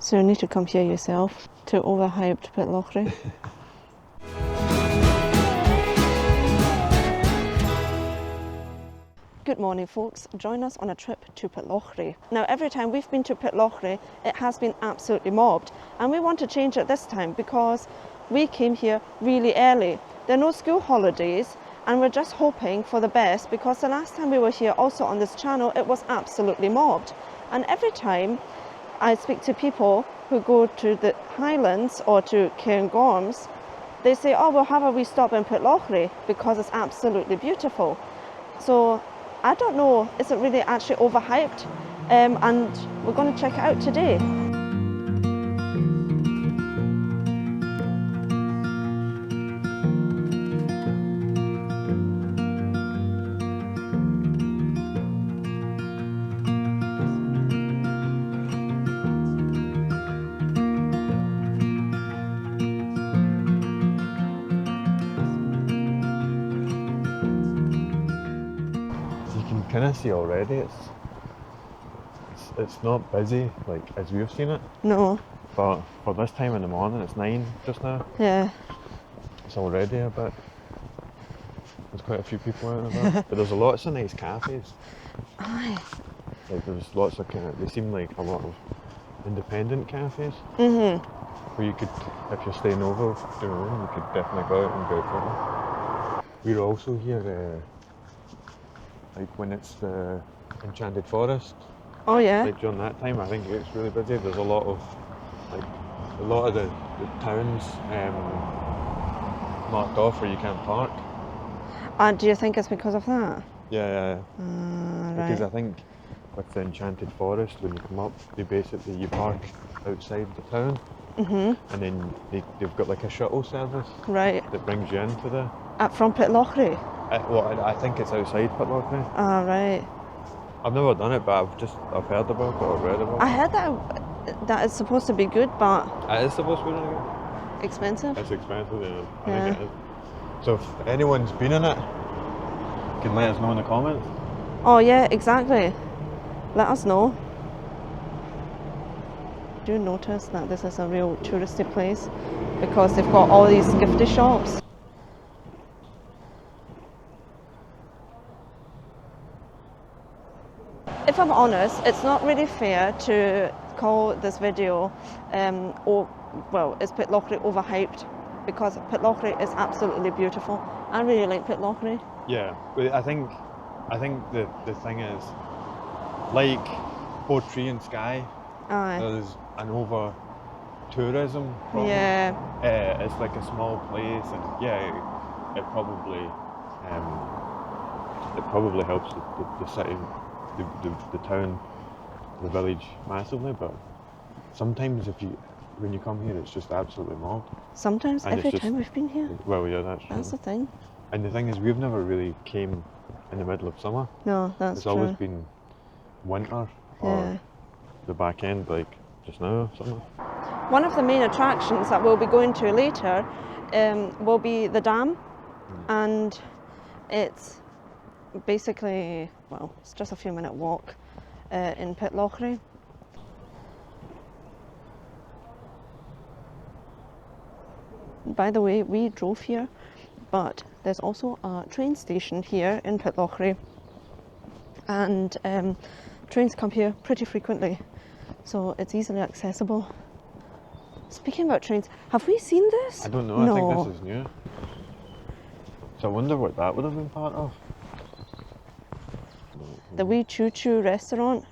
So you need to come here yourself to overhyped Pitlochry. Good morning folks, join us on a trip to Pitlochry. Now every time we've been to Pitlochry it has been absolutely mobbed, and we want to change it this time because we came here really early. There are no school holidays and we're just hoping for the best, because the last time we were here also on this channel it was absolutely mobbed. And every time I speak to people who go to the Highlands or to Cairngorms, they say, oh, we'll have a wee stop in Pitlochry because it's absolutely beautiful. So I don't know, is it really actually overhyped? And we're going to check it out today. Kind of see already it's not busy like as we've seen it. No. But for this time in the morning, it's 9 just now. Yeah. It's already a bit. There's quite a few people out and about. But there's lots of nice cafes. Aye. Like there's lots of they seem like a lot of independent cafes. Mhm. Where you could, if you're staying over, you could definitely go out and go for them. We're also here. Like when it's the Enchanted Forest. Oh yeah. Like during that time, I think it's really busy. There's a lot of the towns marked off where you can't park. And do you think it's because of that? Yeah. Right. Because I think with the Enchanted Forest, when you come up, you park outside the town. Mhm. And then they've got like a shuttle service. Right. That brings you into the. From Pitlochry. I think it's outside Pitlochry. Ah, right. I've never done it, but I've heard about it or read about it. I heard that it's supposed to be good, but It is supposed to be really good. expensive. It's expensive, yeah. I think it is. So if anyone's been in it, you can let us know in the comments. Oh yeah, exactly. Let us know. Do notice that this is a real touristy place because they've got all these gifty shops. If I'm honest, it's not really fair to call this video, is Pitlochry overhyped? Because Pitlochry is absolutely beautiful. I really like Pitlochry. Yeah, but I think the thing is, like Pitlochry and Skye, there's an over tourism problem. Yeah. It's like a small place, and it probably helps the city. The town, the village massively, but sometimes when you come here, it's just absolutely mobbed. Sometimes, and every time we've been here. Well, yeah, that's true. That's the thing. And the thing is, we've never really came in the middle of summer. No, that's true. It's always been winter or the back end, like just now, summer. One of the main attractions that we'll be going to later will be the dam, and it's basically, it's just a few minute walk in Pitlochry. By the way, we drove here, but there's also a train station here in Pitlochry, and trains come here pretty frequently, so it's easily accessible. Speaking about trains, have we seen this? I don't know, No. I think this is new. So I wonder what that would have been part of. The wee choo-choo restaurant.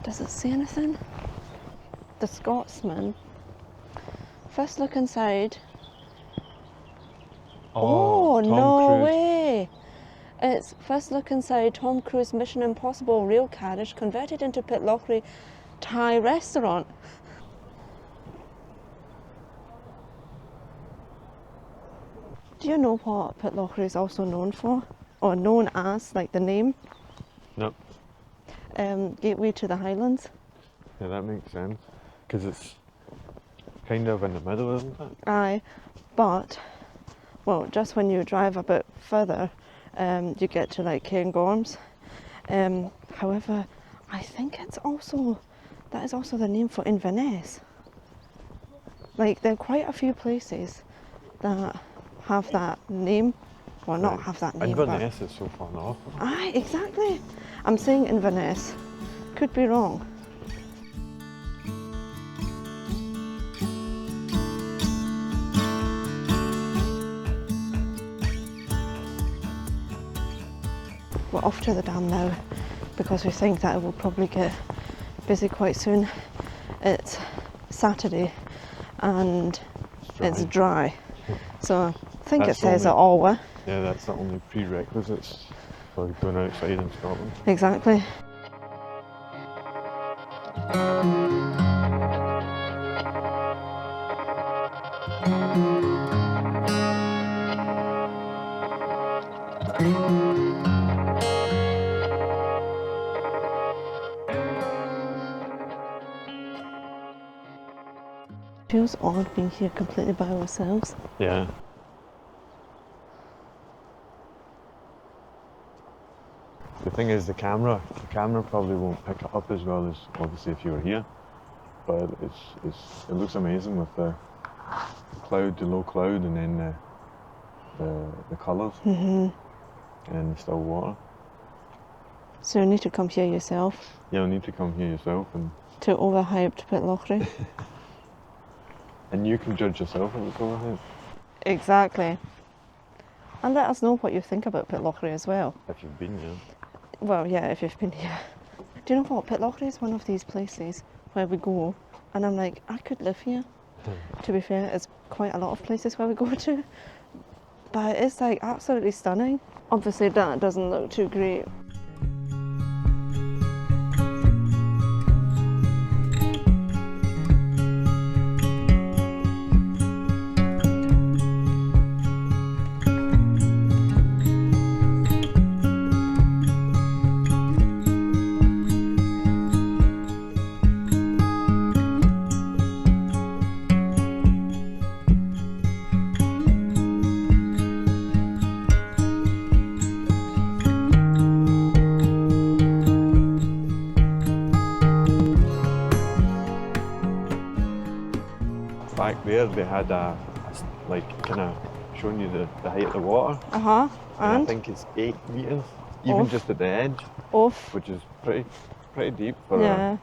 Does it say anything? The Scotsman. First look inside. Oh, Tom no Cruise. way! It's first look inside Tom Cruise Mission Impossible rail carriage converted into Pitlochry Thai restaurant. Do you know what Pitlochry is also known for? Or known as, like the name? Nope. Gateway to the Highlands. Yeah, that makes sense. Because it's kind of in the middle, isn't it? Aye, but, just when you drive a bit further, you get to like Cairngorms. However, I think it's also, that is also the name for Inverness. Like, there are quite a few places that have that name. Well, not have that name, Inverness is so far north. but... Aye, exactly. I'm saying Inverness. Could be wrong. We're off to the dam now because we think that it will probably get busy quite soon. It's Saturday and it's dry. So I think it says it all. Yeah, that's the only prerequisites for going outside in Scotland. Exactly. Feels odd being here completely by ourselves. Yeah. The thing is, the camera probably won't pick it up as well as obviously if you were here. But it looks amazing with the cloud, the low cloud, and then the colours and the still water. So you need to come here yourself. Yeah, you'll need to come here yourself and to overhyped Pitlochry. And you can judge yourself if it's overhyped. Exactly. And let us know what you think about Pitlochry as well. If you've been here. Well, yeah, if you've been here. Do you know what? Pitlochry is one of these places where we go and I'm like, I could live here. To be fair, it's quite a lot of places where we go to. But it's like absolutely stunning. Obviously that doesn't look too great. Back there they had like kind of showing you the height of the water. And I think it's 8 metres, even just at the edge. Which is pretty deep for yeah.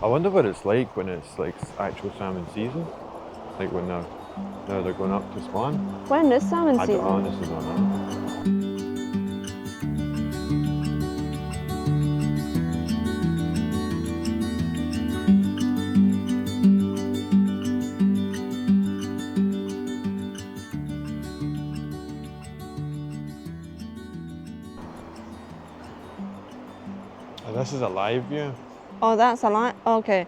I wonder what it's like when it's like actual salmon season. Like when they're going up to spawn. When is salmon season? I honestly don't know. And this is a live view. Oh, that's a live. Okay.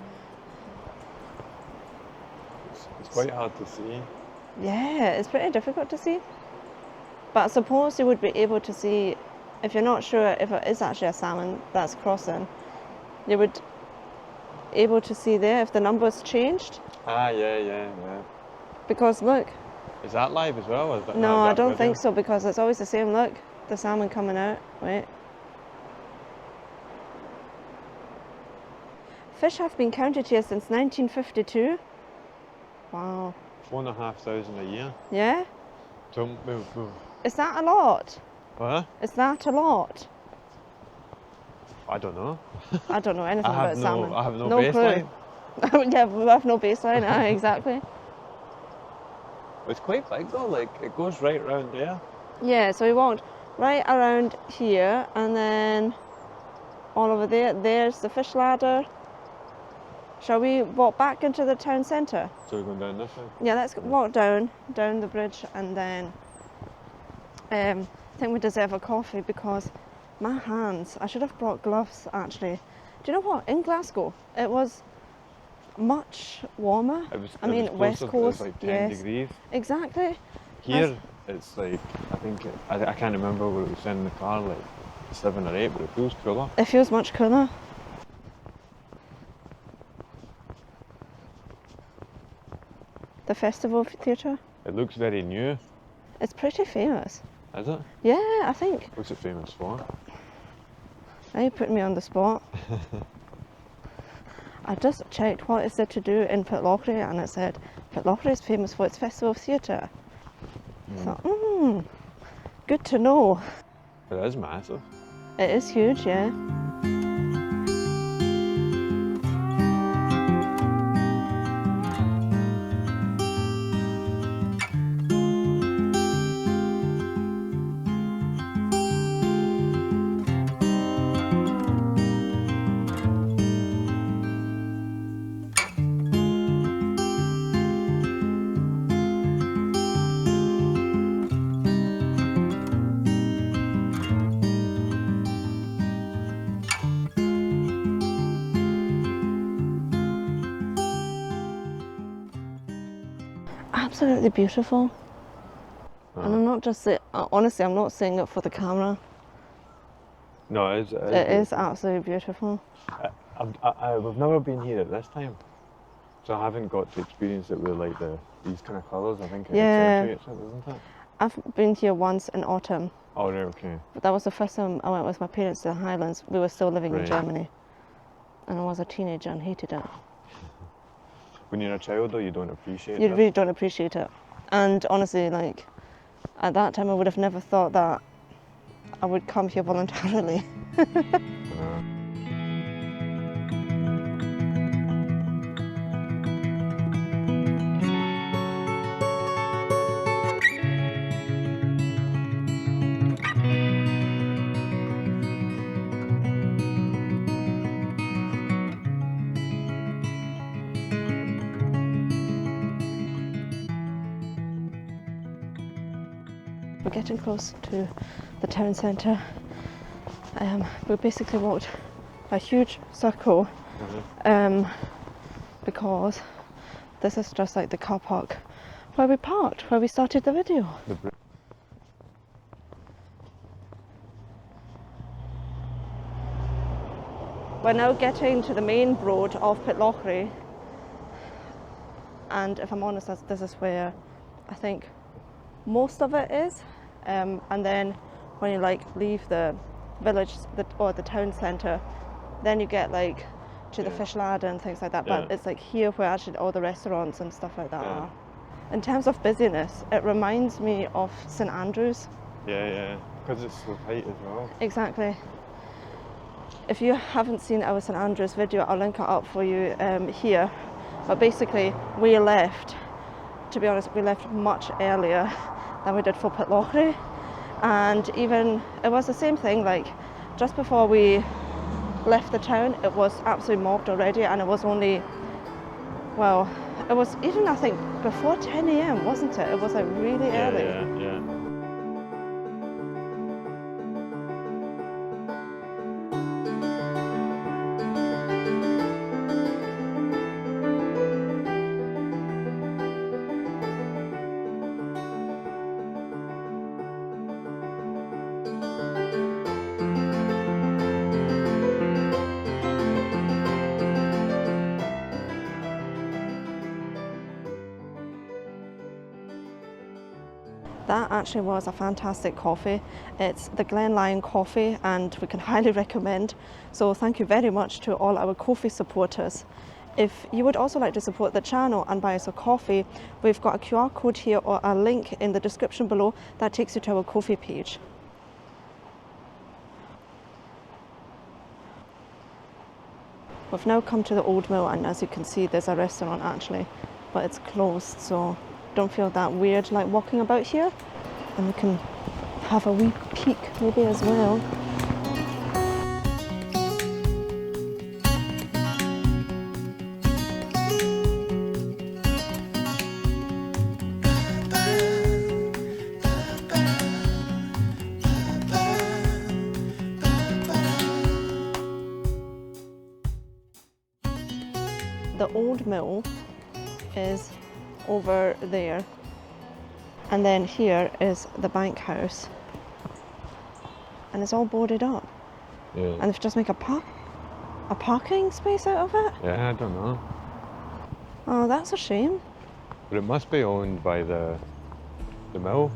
It's quite hard to see. Yeah, it's pretty difficult to see. But I suppose you would be able to see, if you're not sure if it is actually a salmon that's crossing, you would be able to see there if the numbers changed. Ah, yeah. Because look. Is that live as well? Or is that, no, is that I don't video? think so, because it's always the same. Look, the salmon coming out. Wait. Fish have been counted here since 1952. Wow. 4,500 a year. Yeah? So we've Is that a lot? What? Is that a lot? I don't know. I don't know anything about salmon. I have no baseline. Clue. Yeah, we have no baseline. Exactly. It's quite big though, like it goes right around there. Yeah, so we walked right around here and then all over there. There's the fish ladder. Shall we walk back into the town centre? So we're going down this way? Yeah, let's walk down the bridge and then I think we deserve a coffee because my hands, I should have brought gloves actually. Do you know what? In Glasgow, it was much warmer. West Coast, it was like 10 yes. degrees. Exactly. Here, it's like, I can't remember what it was in the car, like 7 or 8, but it feels cooler. It feels much cooler. The Festival Theatre. It looks very new. It's pretty famous. Is it? Yeah, I think. What's it famous for? Now you're putting me on the spot. I just checked what is there to do in Pitlochry, and it said Pitlochry is famous for its festival theatre. I thought, good to know. It is massive. It is huge, yeah. Absolutely beautiful. And I'm not just saying, honestly, I'm not saying it for the camera. No, it It is absolutely beautiful. We've never been here at this time, so I haven't got to experience it with like these kind of colours. I think it accentuates it, doesn't it? I've been here once in autumn. Oh, right, okay. But that was the first time I went with my parents to the Highlands. We were still living in Germany. And I was a teenager and hated it. When you're a child though, you don't appreciate it. You really don't appreciate it. And honestly, like, at that time I would have never thought that I would come here voluntarily. We're getting close to the town centre. We basically walked a huge circle because this is just like the car park where we parked, where we started the video. We're now getting to the main road of Pitlochry, and if I'm honest, this is where I think most of it is, and then when you like leave the village or the town centre, then you get like to the fish ladder and things like that, but it's like here where actually all the restaurants and stuff like that are. In terms of busyness, it reminds me of St Andrews. Yeah, because it's so tight as well. Exactly. If you haven't seen our St Andrews video, I'll link it up for you here, but basically we left, to be honest, we left much earlier than we did for Pitlochry, and even it was the same thing, like just before we left the town it was absolutely mobbed already, and it was only, well, it was even I think before 10 AM, wasn't it? It was like really early. Yeah. That actually was a fantastic coffee. It's the Glen Lyon coffee and we can highly recommend. So thank you very much to all our coffee supporters. If you would also like to support the channel and buy us a coffee, we've got a QR code here or a link in the description below that takes you to our coffee page. We've now come to the Old Mill, and as you can see there's a restaurant actually, but it's closed, so don't feel that weird like walking about here, and we can have a wee peek maybe as well. The Old Mill is over there, and then here is the bank house, and it's all boarded up. Yeah. And they've just made a parking space out of it. Yeah, I don't know. Oh, that's a shame. But it must be owned by the mill.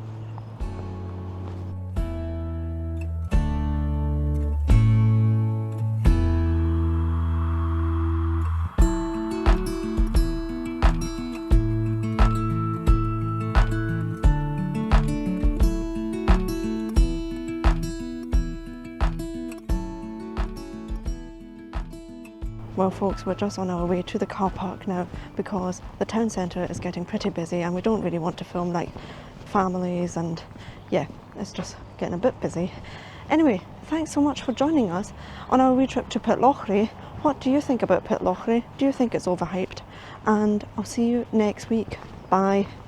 Well folks, we're just on our way to the car park now because the town centre is getting pretty busy and we don't really want to film like families, and yeah, it's just getting a bit busy. Anyway, thanks so much for joining us on our wee trip to Pitlochry. What do you think about Pitlochry? Do you think it's overhyped? And I'll see you next week. Bye.